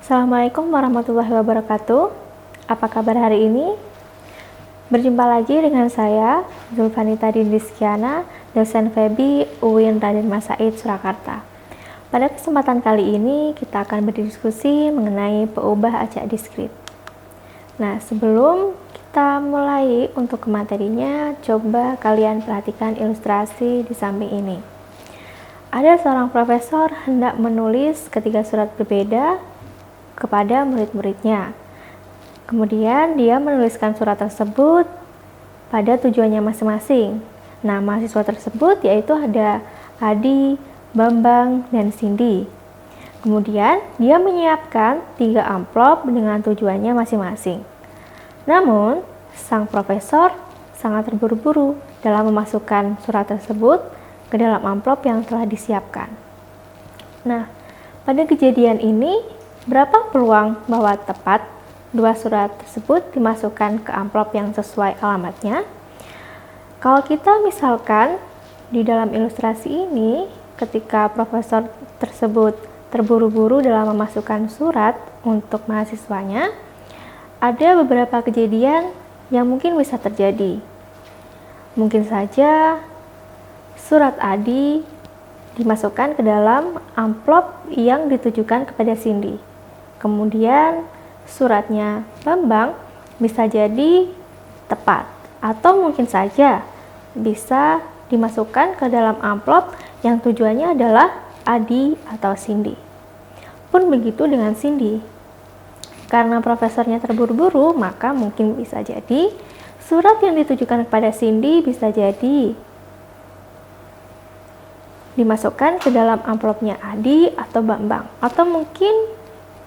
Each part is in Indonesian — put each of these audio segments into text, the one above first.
Assalamualaikum warahmatullahi wabarakatuh. Apa kabar hari ini? Berjumpa lagi dengan saya, Zulfanita Dindiskiana, dosen FEBI UIN Raden Mas Said, Surakarta. Pada kesempatan kali ini, kita akan berdiskusi mengenai peubah acak diskrit. Nah, sebelum kita mulai untuk ke materinya, coba kalian perhatikan ilustrasi di samping ini. Ada seorang profesor hendak menulis ketiga surat berbeda kepada murid-muridnya. Kemudian dia menuliskan surat tersebut pada tujuannya masing-masing. Nah, mahasiswa tersebut yaitu ada Adi, Bambang, dan Cindy. Kemudian dia menyiapkan 3 amplop dengan tujuannya masing-masing. Namun, sang profesor sangat terburu-buru dalam memasukkan surat tersebut ke dalam amplop yang telah disiapkan. Nah, pada kejadian ini berapa peluang bahwa tepat 2 surat tersebut dimasukkan ke amplop yang sesuai alamatnya? Kalau kita misalkan di dalam ilustrasi ini, ketika profesor tersebut terburu-buru dalam memasukkan surat untuk mahasiswanya, ada beberapa kejadian yang mungkin bisa terjadi. Mungkin saja surat Adi dimasukkan ke dalam amplop yang ditujukan kepada Cindy. Kemudian suratnya Bambang bisa jadi tepat, atau mungkin saja bisa dimasukkan ke dalam amplop yang tujuannya adalah Adi atau Cindy. Pun begitu dengan Cindy. Karena profesornya terburu-buru, maka mungkin bisa jadi surat yang ditujukan kepada Cindy bisa jadi dimasukkan ke dalam amplopnya Adi atau Bambang, atau mungkin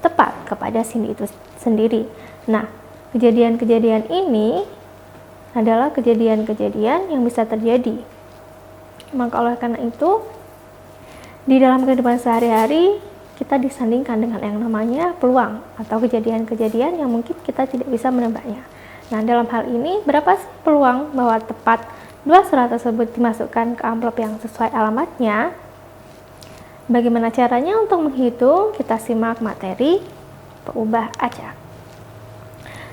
tepat kepada Cindy itu sendiri. Nah, kejadian-kejadian ini adalah kejadian-kejadian yang bisa terjadi. Maka oleh karena itu, di dalam kehidupan sehari-hari kita disandingkan dengan yang namanya peluang atau kejadian-kejadian yang mungkin kita tidak bisa menebaknya. Nah, dalam hal ini berapa sih peluang bahwa tepat 2 surat tersebut dimasukkan ke amplop yang sesuai alamatnya? Bagaimana caranya untuk menghitung? Kita simak materi peubah acak.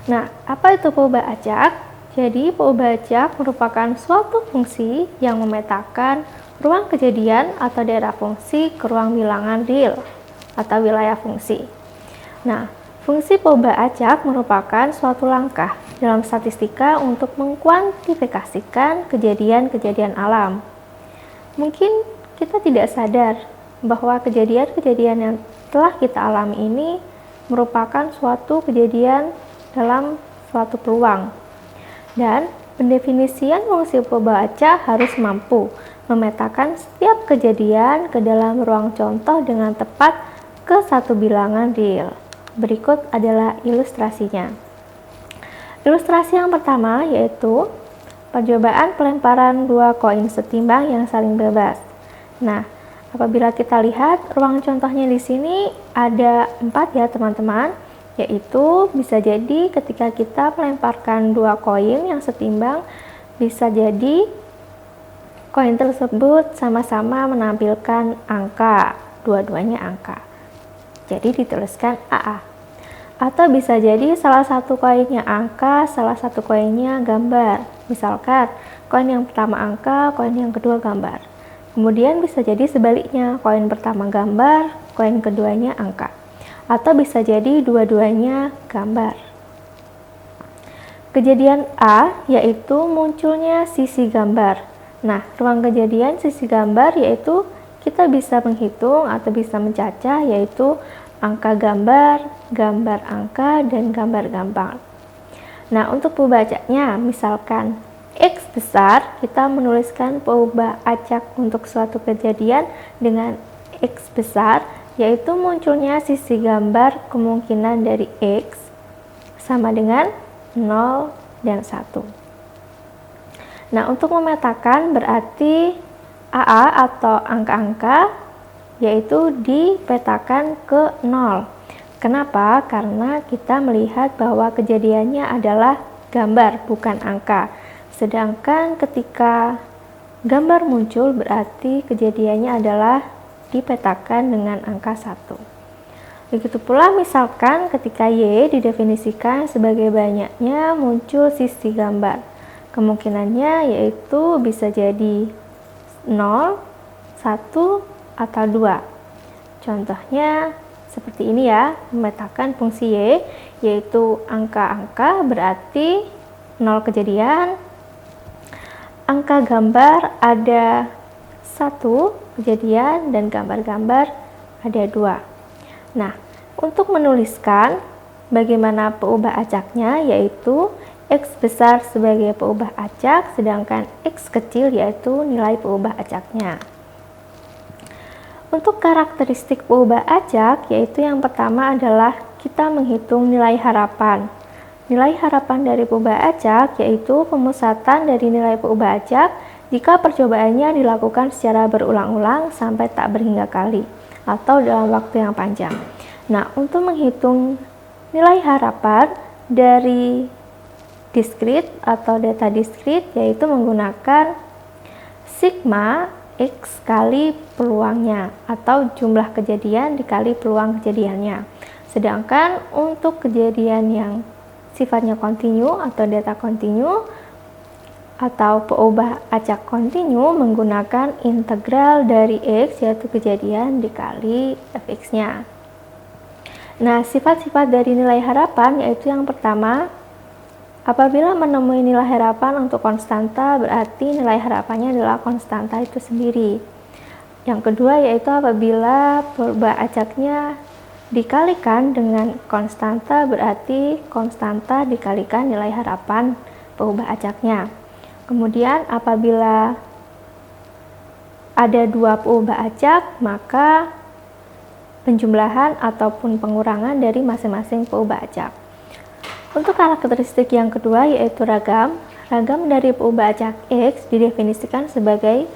Nah, apa itu peubah acak? Jadi, peubah acak merupakan suatu fungsi yang memetakan ruang kejadian atau daerah fungsi ke ruang bilangan real atau wilayah fungsi. Nah, fungsi peubah acak merupakan suatu langkah dalam statistika untuk mengkuantifikasikan kejadian-kejadian alam. Mungkin kita tidak sadar bahwa kejadian-kejadian yang telah kita alami ini merupakan suatu kejadian dalam suatu peluang. Dan pendefinisian fungsi peubah acak harus mampu memetakan setiap kejadian ke dalam ruang contoh dengan tepat ke satu bilangan real. Berikut adalah ilustrasinya. Ilustrasi yang pertama yaitu percobaan pelemparan 2 koin setimbang yang saling bebas. Nah, apabila kita lihat ruang contohnya di sini ada 4 ya teman-teman, yaitu bisa jadi ketika kita melemparkan 2 koin yang setimbang, bisa jadi koin tersebut sama-sama menampilkan angka, dua-duanya angka. Jadi dituliskan AA. Atau bisa jadi salah satu koinnya angka, salah satu koinnya gambar. Misalkan koin yang pertama angka, koin yang kedua gambar. Kemudian bisa jadi sebaliknya, koin pertama gambar, koin keduanya angka. Atau bisa jadi dua-duanya gambar. Kejadian A yaitu munculnya sisi gambar. Nah, ruang kejadian sisi gambar yaitu kita bisa menghitung atau bisa mencacah yaitu angka gambar, gambar angka, dan gambar gambar. Nah, untuk peubah acaknya, misalkan X besar, kita menuliskan peubah acak untuk suatu kejadian dengan X besar, yaitu munculnya sisi gambar kemungkinan dari X sama dengan 0 dan 1. Nah, untuk memetakan berarti AA atau angka-angka yaitu dipetakan ke 0. Kenapa? Karena kita melihat bahwa kejadiannya adalah gambar, bukan angka. Sedangkan ketika gambar muncul berarti kejadiannya adalah dipetakan dengan angka 1. Begitu pula misalkan ketika Y didefinisikan sebagai banyaknya muncul sisi gambar. Kemungkinannya yaitu bisa jadi 0, 1, atau 2. Contohnya seperti ini ya, memetakan fungsi Y, yaitu angka-angka berarti 0 kejadian, angka gambar ada 1 kejadian, dan gambar-gambar ada 2. Nah, untuk menuliskan bagaimana peubah acaknya, yaitu X besar sebagai peubah acak, sedangkan X kecil yaitu nilai peubah acaknya. Untuk karakteristik peubah acak, yaitu yang pertama adalah kita menghitung nilai harapan. Nilai harapan dari peubah acak yaitu pemusatan dari nilai peubah acak jika percobaannya dilakukan secara berulang-ulang sampai tak berhingga kali atau dalam waktu yang panjang. Nah, untuk menghitung nilai harapan dari diskrit atau data diskrit yaitu menggunakan sigma X kali peluangnya atau jumlah kejadian dikali peluang kejadiannya. Sedangkan untuk kejadian yang sifatnya kontinu atau data kontinu atau peubah acak kontinu menggunakan integral dari X yaitu kejadian dikali fx-nya. Nah, sifat-sifat dari nilai harapan yaitu yang pertama, apabila menemui nilai harapan untuk konstanta, berarti nilai harapannya adalah konstanta itu sendiri. Yang kedua yaitu apabila peubah acaknya dikalikan dengan konstanta, berarti konstanta dikalikan nilai harapan peubah acaknya. Kemudian apabila ada dua peubah acak, maka penjumlahan ataupun pengurangan dari masing-masing peubah acak. Untuk karakteristik yang kedua yaitu ragam. Ragam dari peubah acak X didefinisikan sebagai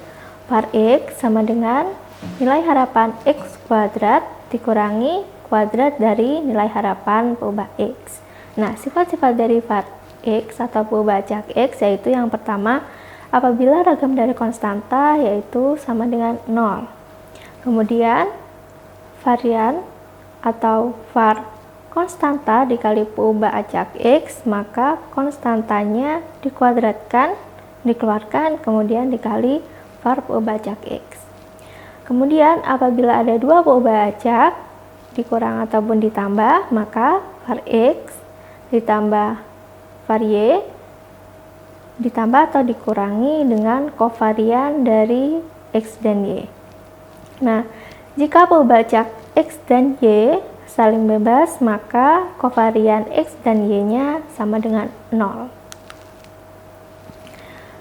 var X sama dengan nilai harapan X kuadrat dikurangi kuadrat dari nilai harapan peubah X. Nah, sifat-sifat dari var X atau peubah acak X yaitu yang pertama, apabila ragam dari konstanta yaitu sama dengan 0. Kemudian varian atau var konstanta dikali peubah acak X, maka konstantanya dikuadratkan, dikeluarkan, kemudian dikali var peubah acak X. Kemudian apabila ada dua peubah acak dikurang ataupun ditambah, maka var X ditambah var Y ditambah atau dikurangi dengan kovarian dari X dan Y. Nah, jika peubah acak X dan Y saling bebas, maka kovarian X dan Y-nya sama dengan 0.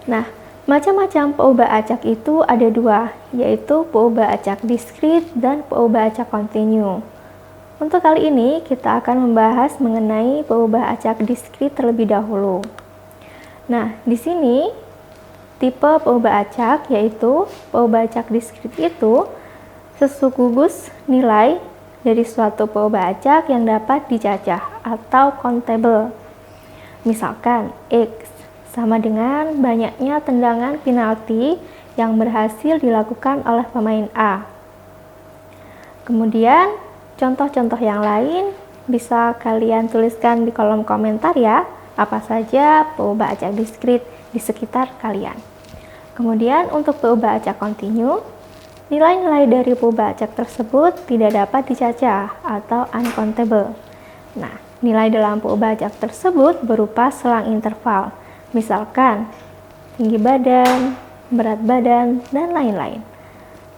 Nah, macam-macam peubah acak itu ada dua, yaitu peubah acak diskrit dan peubah acak kontinu. Untuk kali ini, kita akan membahas mengenai peubah acak diskrit terlebih dahulu. Nah, di sini tipe peubah acak yaitu peubah acak diskrit itu sesugugus nilai dari suatu peubah acak yang dapat dicacah atau countable. Misalkan X sama dengan banyaknya tendangan penalti yang berhasil dilakukan oleh pemain A. Kemudian contoh-contoh yang lain bisa kalian tuliskan di kolom komentar ya, apa saja peubah acak diskrit di sekitar kalian. Kemudian untuk peubah acak kontinu, nilai-nilai dari peubah acak tersebut tidak dapat dicacah atau uncountable. Nah, nilai dalam peubah acak tersebut berupa selang interval, misalkan tinggi badan, berat badan, dan lain-lain.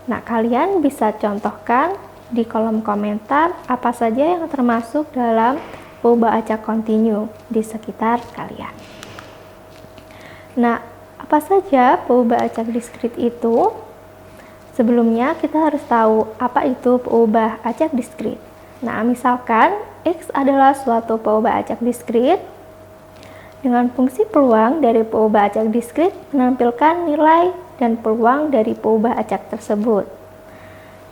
Nah, kalian bisa contohkan di kolom komentar apa saja yang termasuk dalam peubah acak kontinu di sekitar kalian. Nah, apa saja peubah acak diskrit itu? Sebelumnya kita harus tahu apa itu peubah acak diskrit. Nah, misalkan X adalah suatu peubah acak diskrit dengan fungsi peluang dari peubah acak diskrit menampilkan nilai dan peluang dari peubah acak tersebut.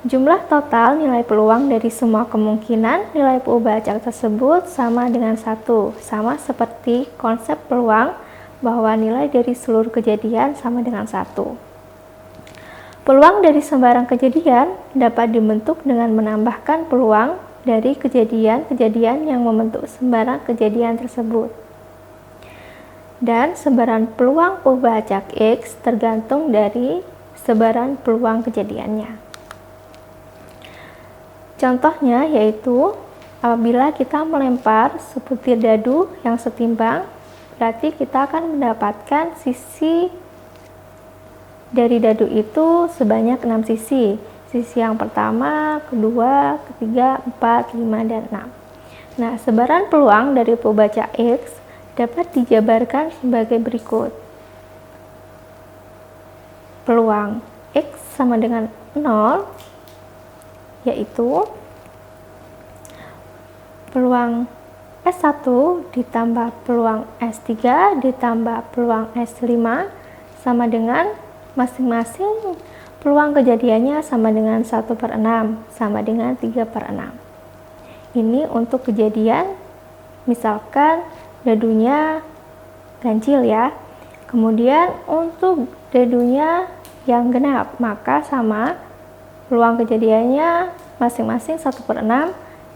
Jumlah total nilai peluang dari semua kemungkinan nilai peubah acak tersebut sama dengan 1, sama seperti konsep peluang bahwa nilai dari seluruh kejadian sama dengan 1. Peluang dari sembarang kejadian dapat dibentuk dengan menambahkan peluang dari kejadian-kejadian yang membentuk sebaran kejadian tersebut. Dan sebaran peluang perubahan acak X tergantung dari sebaran peluang kejadiannya. Contohnya yaitu apabila kita melempar sebutir dadu yang setimbang, berarti kita akan mendapatkan sisi dari dadu itu sebanyak 6 sisi. Sisi yang pertama, kedua, ketiga, 4, 5, dan 6. Nah, sebaran peluang dari perubahan X dapat dijabarkan sebagai berikut. Peluang X sama dengan 0, yaitu peluang S1 ditambah peluang S3 ditambah peluang S5 sama dengan masing-masing peluang kejadiannya sama dengan 1/6 sama dengan 3/6. Ini untuk kejadian misalkan dadunya ganjil ya. Kemudian untuk dadunya yang genap, maka sama peluang kejadiannya masing-masing 1/6,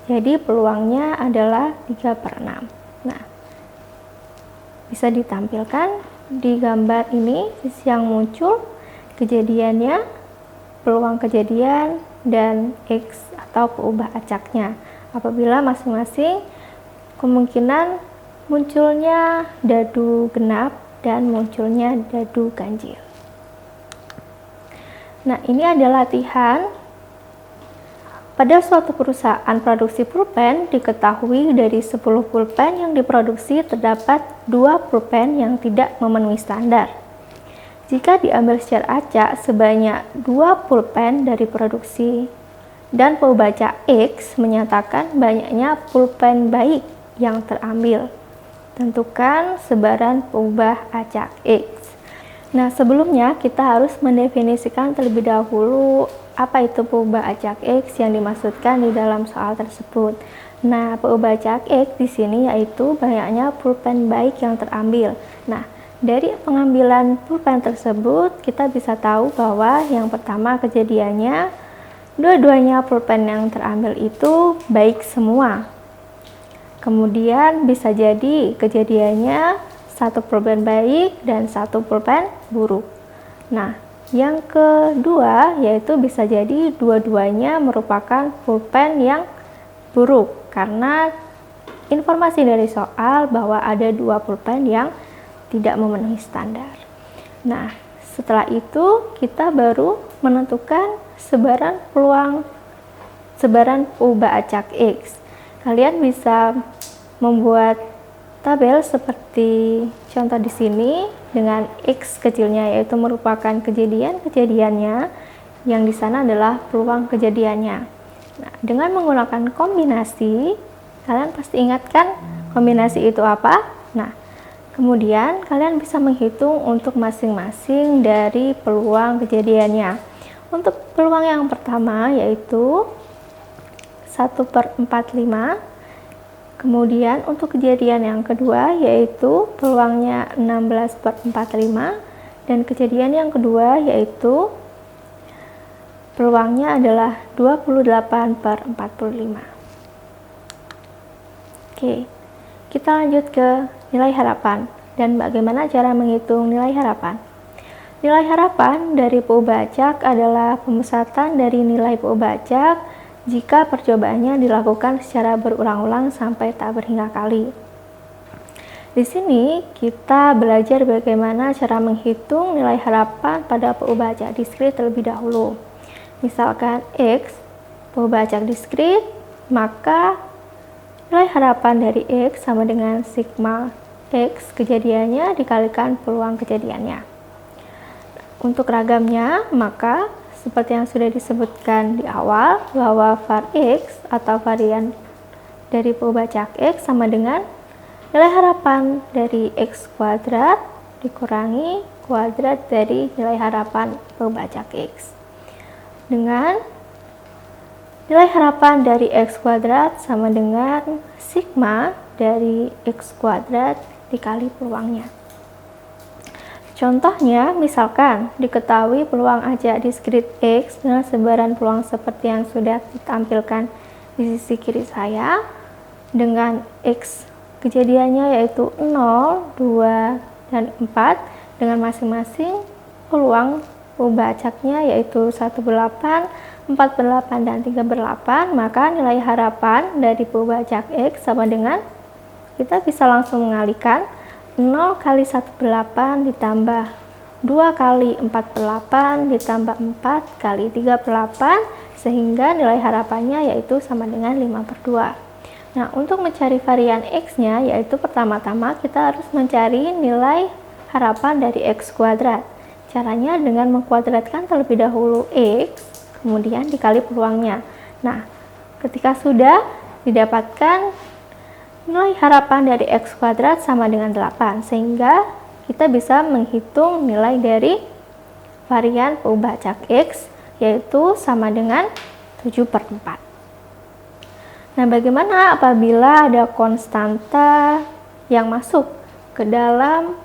jadi peluangnya adalah 3/6. Nah, bisa ditampilkan di gambar ini sisi yang muncul kejadiannya, peluang kejadian, dan X atau perubahan acaknya. Apabila masing-masing kemungkinan munculnya dadu genap dan munculnya dadu ganjil. Nah, ini adalah latihan. Pada suatu perusahaan produksi pulpen, diketahui dari 10 pulpen yang diproduksi terdapat 2 pulpen yang tidak memenuhi standar. Jika diambil secara acak sebanyak 2 pulpen dari produksi, dan pembaca X menyatakan banyaknya pulpen baik yang terambil, tentukan sebaran perubahan acak X. Nah, sebelumnya kita harus mendefinisikan terlebih dahulu apa itu perubahan acak X yang dimaksudkan di dalam soal tersebut. Nah, perubahan acak X di sini yaitu banyaknya pulpen baik yang terambil. Nah, dari pengambilan pulpen tersebut kita bisa tahu bahwa yang pertama kejadiannya dua-duanya pulpen yang terambil itu baik semua. Kemudian bisa jadi kejadiannya 1 pulpen baik dan 1 pulpen buruk. Nah, yang kedua yaitu bisa jadi dua-duanya merupakan pulpen yang buruk karena informasi dari soal bahwa ada 2 pulpen yang tidak memenuhi standar. Nah, setelah itu kita baru menentukan sebaran perubahan acak X. Kalian bisa membuat tabel seperti contoh di sini dengan X kecilnya yaitu merupakan kejadian-kejadiannya, yang di sana adalah peluang kejadiannya. Nah, dengan menggunakan kombinasi, kalian pasti ingat kan kombinasi itu apa? Nah, kemudian kalian bisa menghitung untuk masing-masing dari peluang kejadiannya. Untuk peluang yang pertama yaitu 1/45. Kemudian untuk kejadian yang kedua yaitu peluangnya 16/45. Dan kejadian yang kedua yaitu peluangnya adalah 28/45. Oke, kita lanjut ke nilai harapan dan bagaimana cara menghitung nilai harapan. Nilai harapan dari perubahan acak adalah pemusatan dari nilai perubahan acak jika percobaannya dilakukan secara berulang-ulang sampai tak berhingga kali. Di sini kita belajar bagaimana cara menghitung nilai harapan pada perubahan acak diskrit terlebih dahulu. Misalkan X perubahan acak diskrit, maka nilai harapan dari X sama dengan sigma X kejadiannya dikalikan peluang kejadiannya. Untuk ragamnya, maka seperti yang sudah disebutkan di awal bahwa var X atau varian dari perubahan acak X sama dengan nilai harapan dari X kuadrat dikurangi kuadrat dari nilai harapan perubahan acak X. Dengan nilai harapan dari X kuadrat sama dengan sigma dari X kuadrat dikali peluangnya. Contohnya, misalkan diketahui peluang acak diskrit X dengan sebaran peluang seperti yang sudah ditampilkan di sisi kiri saya dengan X kejadiannya yaitu 0, 2, dan 4 dengan masing-masing peluang ubah acaknya yaitu 1/8, 4/8, dan 3/8, maka nilai harapan dari peubah acak X sama dengan, kita bisa langsung mengalihkan 0 kali 1/8 ditambah 2 kali 4/8 ditambah 4 kali 3/8, sehingga nilai harapannya yaitu sama dengan 5/2. Nah, untuk mencari varian X-nya, yaitu pertama-tama kita harus mencari nilai harapan dari X kuadrat. Caranya dengan mengkuadratkan terlebih dahulu X, kemudian dikali peluangnya. Nah, ketika sudah didapatkan nilai harapan dari X kuadrat sama dengan 8, sehingga kita bisa menghitung nilai dari varian peubah acak X, yaitu sama dengan 7/4. Nah, bagaimana apabila ada konstanta yang masuk ke dalam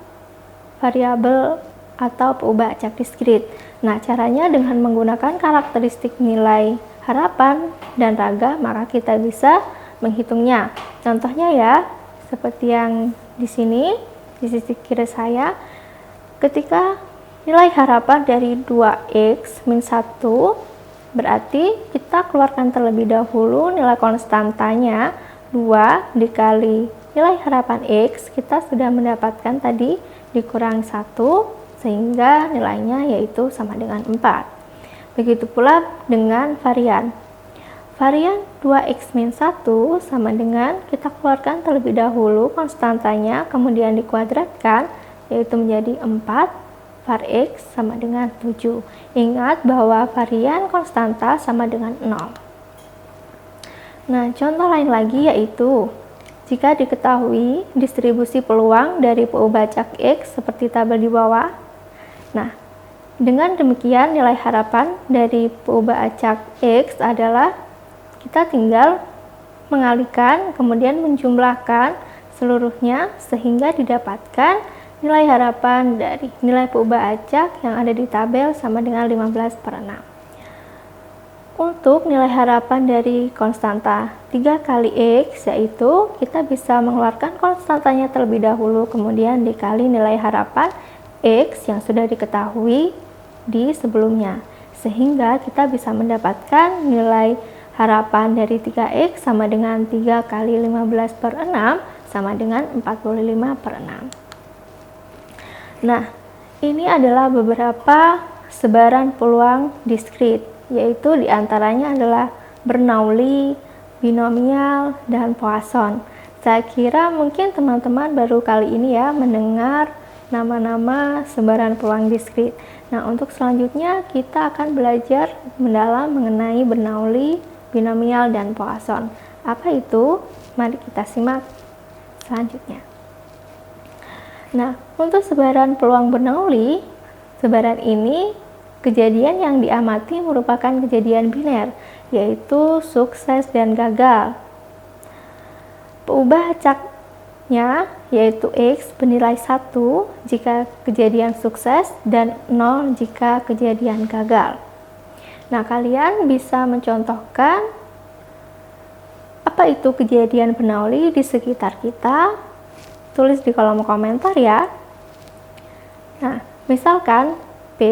variabel atau peubah acak diskrit? Nah, caranya dengan menggunakan karakteristik nilai harapan dan raga, maka kita bisa menghitungnya. Contohnya ya, seperti yang di sini, di sisi kiri saya, ketika nilai harapan dari 2x min 1, berarti kita keluarkan terlebih dahulu nilai konstantanya 2 dikali nilai harapan X, kita sudah mendapatkan tadi dikurang 1, sehingga nilainya yaitu sama dengan 4. Begitu pula dengan varian. Varian 2x min 1 sama dengan kita keluarkan terlebih dahulu konstantanya, kemudian dikuadratkan, yaitu menjadi 4, var X sama dengan 7. Ingat bahwa varian konstanta sama dengan 0. Nah, contoh lain lagi yaitu, jika diketahui distribusi peluang dari peubah acak X seperti tabel di bawah. Nah, dengan demikian nilai harapan dari peubah acak X adalah, kita tinggal mengalihkan kemudian menjumlahkan seluruhnya sehingga didapatkan nilai harapan dari nilai peubah acak yang ada di tabel sama dengan 15/6. Untuk nilai harapan dari konstanta 3 kali X, yaitu kita bisa mengeluarkan konstantanya terlebih dahulu, kemudian dikali nilai harapan X yang sudah diketahui di sebelumnya, sehingga kita bisa mendapatkan nilai harapan dari 3x sama dengan 3 kali 15/6 sama dengan 45/6. Nah, ini adalah beberapa sebaran peluang diskrit, yaitu diantaranya adalah Bernoulli, binomial, dan Poisson. Saya kira mungkin teman-teman baru kali ini ya mendengar nama-nama sebaran peluang diskrit. Nah, untuk selanjutnya kita akan belajar mendalam mengenai Bernoulli, binomial, dan Poisson. Apa itu? Mari kita simak selanjutnya. Nah, untuk sebaran peluang Bernoulli, sebaran ini kejadian yang diamati merupakan kejadian biner, yaitu sukses dan gagal. Peubah acaknya yaitu X bernilai 1 jika kejadian sukses dan 0 jika kejadian gagal. Nah, kalian bisa mencontohkan apa itu kejadian Bernoulli di sekitar kita. Tulis di kolom komentar ya. Nah, misalkan P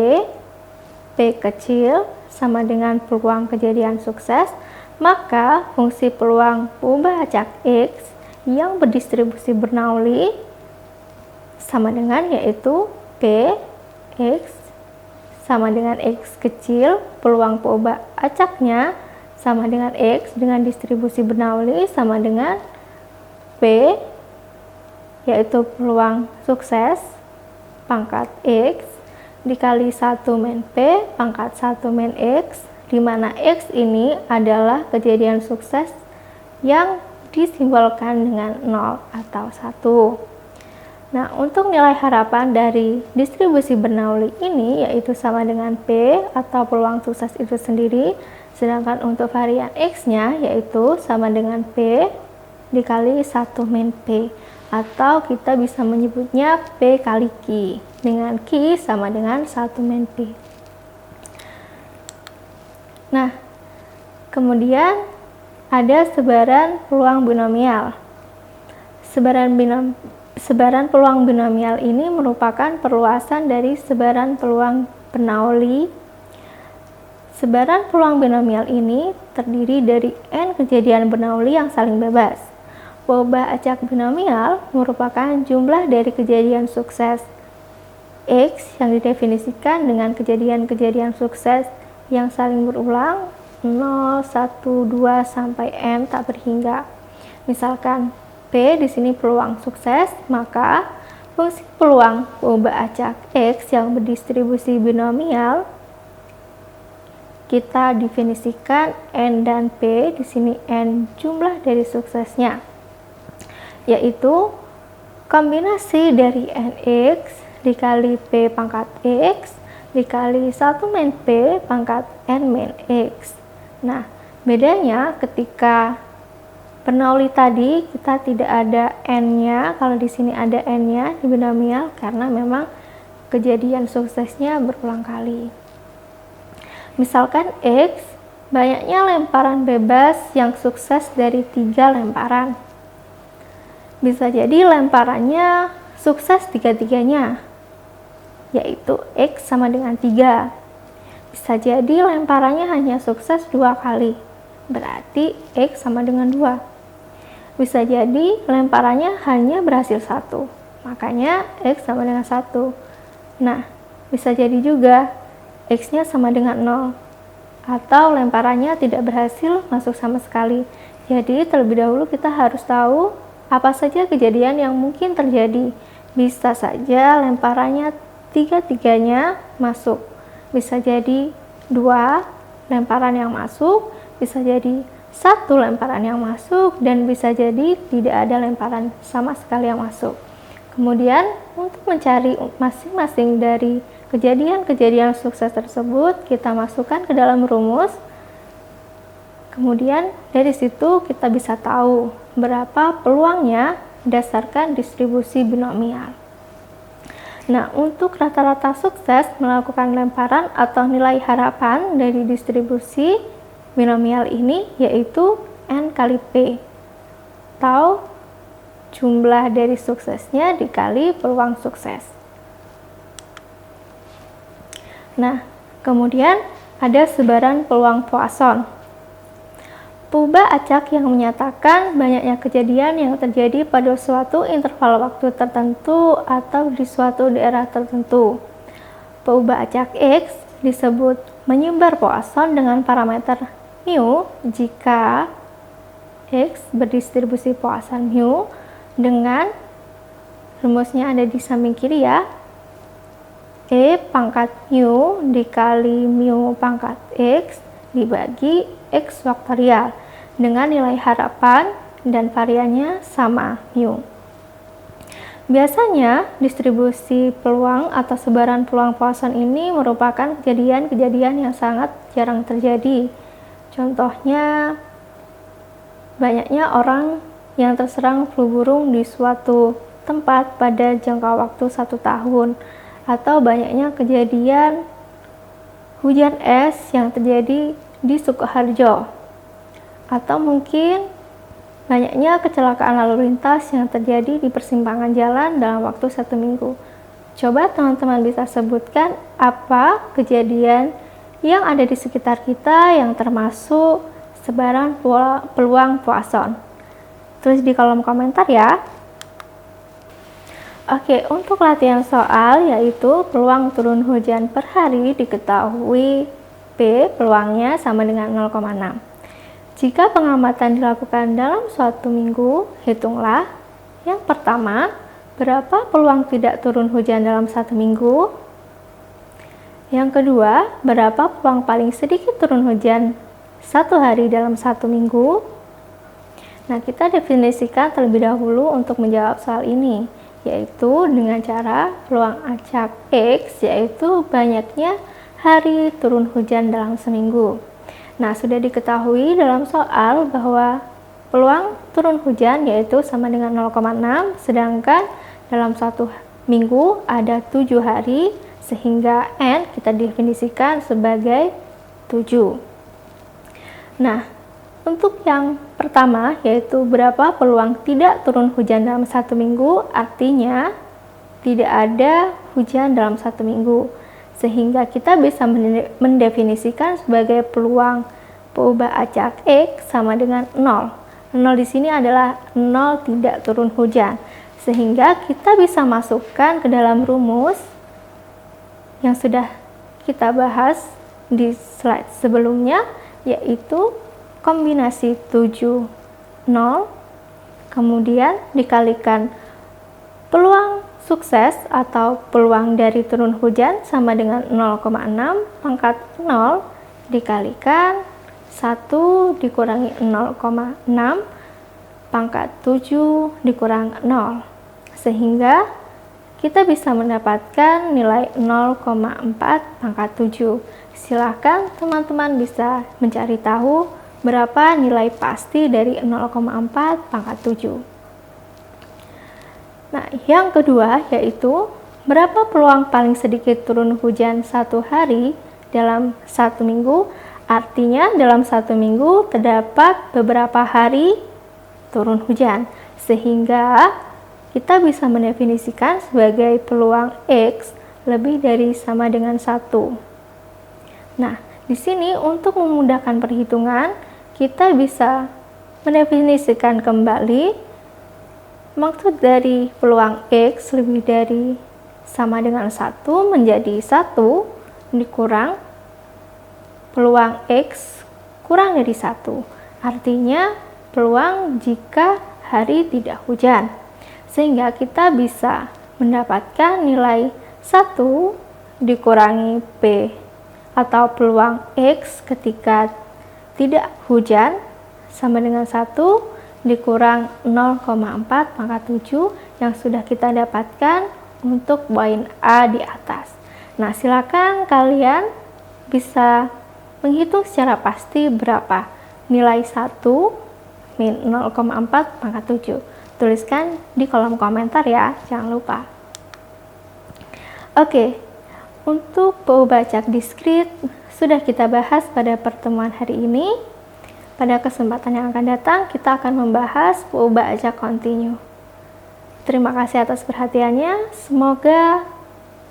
kecil sama dengan peluang kejadian sukses, maka fungsi peluang peubah acak X yang berdistribusi Bernoulli sama dengan yaitu P X sama dengan X kecil, peluang peubah acaknya sama dengan X dengan distribusi Bernoulli sama dengan P, yaitu peluang sukses pangkat X dikali 1 min P pangkat 1 min X, di mana X ini adalah kejadian sukses yang disimbolkan dengan 0 atau 1. Nah, untuk nilai harapan dari distribusi Bernoulli ini yaitu sama dengan P atau peluang sukses itu sendiri, sedangkan untuk varian X-nya yaitu sama dengan P dikali 1 min P, atau kita bisa menyebutnya P kali Q, dengan Q sama dengan 1 min P. Nah, kemudian ada sebaran peluang binomial. Sebaran peluang binomial ini merupakan perluasan dari sebaran peluang Bernoulli. Sebaran peluang binomial ini terdiri dari n kejadian Bernoulli yang saling bebas. Peubah acak binomial merupakan jumlah dari kejadian sukses X yang didefinisikan dengan kejadian-kejadian sukses yang saling berulang 0, 1, 2 sampai m tak berhingga. Misalkan P di sini peluang sukses, maka fungsi peluang peubah acak X yang berdistribusi binomial kita definisikan n dan P, di sini n jumlah dari suksesnya, yaitu kombinasi dari nx dikali P pangkat X dikali 1 min P pangkat n min X. Nah, bedanya ketika Bernoulli tadi kita tidak ada n-nya, kalau di sini ada n-nya di binomial karena memang kejadian suksesnya berulang kali. Misalkan X, banyaknya lemparan bebas yang sukses dari 3 lemparan. Bisa jadi lemparannya sukses 3-3-nya, yaitu X sama dengan 3. Bisa jadi lemparannya hanya sukses 2 kali, berarti X sama dengan 2. Bisa jadi lemparannya hanya berhasil 1, makanya X sama dengan 1. Nah, bisa jadi juga X-nya sama dengan 0, atau lemparannya tidak berhasil masuk sama sekali. Jadi terlebih dahulu kita harus tahu apa saja kejadian yang mungkin terjadi. Bisa saja lemparannya 3-3-nya masuk, bisa jadi 2 lemparan yang masuk, bisa jadi 1 lemparan yang masuk, dan bisa jadi tidak ada lemparan sama sekali yang masuk. Kemudian untuk mencari masing-masing dari kejadian-kejadian sukses tersebut, kita masukkan ke dalam rumus. Kemudian dari situ kita bisa tahu berapa peluangnya berdasarkan distribusi binomial. Nah, untuk rata-rata sukses melakukan lemparan atau nilai harapan dari distribusi binomial ini yaitu n kali P, atau jumlah dari suksesnya dikali peluang sukses. Nah, kemudian ada sebaran peluang Poisson. Peubah acak yang menyatakan banyaknya kejadian yang terjadi pada suatu interval waktu tertentu atau di suatu daerah tertentu. Peubah acak X disebut menyebar Poisson dengan parameter mu jika X berdistribusi Poisson mu dengan rumusnya ada di samping kiri ya, E pangkat mu dikali mu pangkat X dibagi X faktorial dengan nilai harapan dan variannya sama mu. Biasanya distribusi peluang atau sebaran peluang Poisson ini merupakan kejadian-kejadian yang sangat jarang terjadi. Contohnya, banyaknya orang yang terserang flu burung di suatu tempat pada jangka waktu 1 tahun, atau banyaknya kejadian hujan es yang terjadi di Sukoharjo, atau mungkin banyaknya kecelakaan lalu lintas yang terjadi di persimpangan jalan dalam waktu 1 minggu. Coba teman-teman bisa sebutkan apa kejadian yang ada di sekitar kita yang termasuk sebaran peluang Poisson. Tulis di kolom komentar ya. Oke, untuk latihan soal yaitu peluang turun hujan per hari diketahui P peluangnya sama dengan 0,6. Jika pengamatan dilakukan dalam suatu minggu, hitunglah yang pertama, berapa peluang tidak turun hujan dalam 1 minggu. Yang kedua, berapa peluang paling sedikit turun hujan 1 hari dalam 1 minggu. Nah, kita definisikan terlebih dahulu untuk menjawab soal ini, yaitu dengan cara peluang acak X, yaitu banyaknya hari turun hujan dalam seminggu. Nah, sudah diketahui dalam soal bahwa peluang turun hujan yaitu sama dengan 0,6, sedangkan dalam 1 minggu ada 7 hari, sehingga N kita definisikan sebagai 7. Nah, Untuk yang pertama, yaitu berapa peluang tidak turun hujan dalam 1 minggu, artinya tidak ada hujan dalam 1 minggu. Sehingga kita bisa mendefinisikan sebagai peluang peubah acak X sama dengan 0. 0 di sini adalah 0 tidak turun hujan. Sehingga kita bisa masukkan ke dalam rumus yang sudah kita bahas di slide sebelumnya, yaitu kombinasi 7, 0, kemudian dikalikan peluang sukses atau peluang dari turun hujan sama dengan 0,6 pangkat 0 dikalikan 1 dikurangi 0,6 pangkat 7 dikurang 0, sehingga kita bisa mendapatkan nilai 0,4 pangkat 7. Silakan teman-teman bisa mencari tahu berapa nilai pasti dari 0,4 pangkat 7. Nah, yang kedua yaitu berapa peluang paling sedikit turun hujan 1 hari dalam 1 minggu. Artinya dalam 1 minggu terdapat beberapa hari turun hujan, sehingga kita bisa mendefinisikan sebagai peluang X lebih dari sama dengan 1. Nah, di sini untuk memudahkan perhitungan, kita bisa mendefinisikan kembali maksud dari peluang X lebih dari sama dengan 1 menjadi 1 dikurang peluang X kurang dari 1. Artinya peluang jika hari tidak hujan. Sehingga kita bisa mendapatkan nilai 1 dikurangi P atau peluang X ketika tidak hujan sama dengan 1 dikurang 0,4 pangkat 7 yang sudah kita dapatkan untuk poin A di atas. Nah, silakan kalian bisa menghitung secara pasti berapa nilai 1 min 0,4 pangkat 7. Tuliskan di kolom komentar ya, jangan lupa. Oke, untuk peubah acak diskrit sudah kita bahas pada pertemuan hari ini. Pada kesempatan yang akan datang, kita akan membahas peubah acak kontinu. Terima kasih atas perhatiannya. Semoga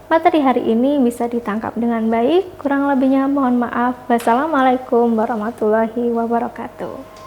materi hari ini bisa ditangkap dengan baik. Kurang lebihnya mohon maaf. Wassalamualaikum warahmatullahi wabarakatuh.